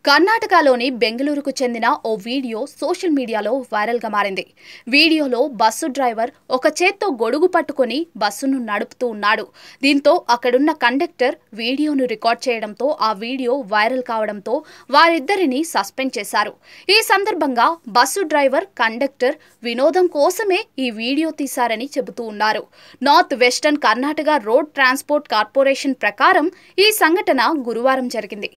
కర్ణాటకలోని బెంగళూరుకు చెందిన ఓ వీడియో సోషల్ మీడియాలో వైరల్గా మారింది. వీడియోలో బస్సు డ్రైవర్ ఒక చేత్తో గొడుగు పట్టుకొని బస్సును నడుపుతూ ఉన్నాడు. దీంతో అక్కడున్న కండక్టర్ వీడియోను రికార్డ్ చేయడంతో ఆ వీడియో వైరల్ కావడంతో వారిద్దరిని సస్పెండ్ చేశారు. ఈ సందర్భంగా బస్సు డ్రైవర్, కండక్టర్ వినోదం కోసమే ఈ వీడియో తీశారని చెబుతూ ఉన్నారు. North western Karnataka road transport corporation ప్రకారం ఈ సంఘటన గురువారం జరిగింది.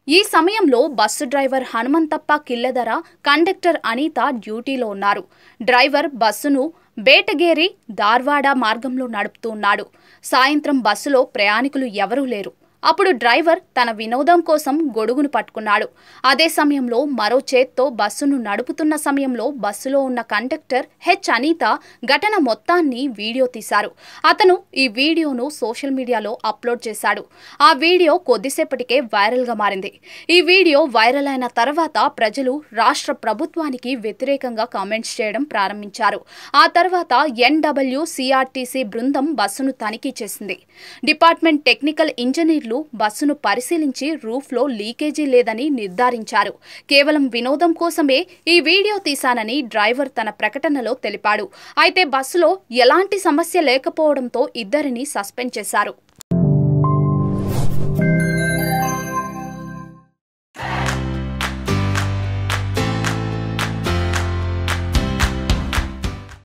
ఈ సమయంలో bus driver Hanumanthappa Killedara, conductor Anitha డ్యూటీలో ఉన్నారు. డ్రైవర్ బస్సును బేటగేరి ధార్వాడ మార్గంలో నడుపుతూ ఉన్నాడు. సాయంత్రం బస్సులో ప్రయాణికులు ఎవరూ లేరు. అప్పుడు డ్రైవర్ తన వినోదం కోసం గొడుగును పట్టుకున్నాడు. అదే సమయంలో మరో చేత్తో బస్సును నడుపుతున్న సమయంలో బస్సులో ఉన్న కండక్టర్ అనిత ఘటన మొత్తాన్ని వీడియో తీశారు. అతను ఈ వీడియోను సోషల్ మీడియాలో అప్లోడ్ చేశాడు. ఆ వీడియో కొద్దిసేపటికే వైరల్గా మారింది. ఈ వీడియో వైరల్ అయిన తర్వాత ప్రజలు రాష్ట్ర ప్రభుత్వానికి వ్యతిరేకంగా కామెంట్స్ చేయడం ప్రారంభించారు. ఆ తర్వాత NWCRTC బృందం బస్సును తనిఖీ చేసింది. డిపార్ట్మెంట్ టెక్నికల్ ఇంజనీర్లు బస్సును పరిశీలించి రూఫ్లో లీకేజీ లేదని నిర్ధారించారు. కేవలం వినోదం కోసమే ఈ వీడియో తీశానని డ్రైవర్ తన ప్రకటనలో తెలిపాడు. అయితే బస్సులో ఎలాంటి సమస్య లేకపోవడంతో ఇద్దరిని సస్పెండ్ చేశారు.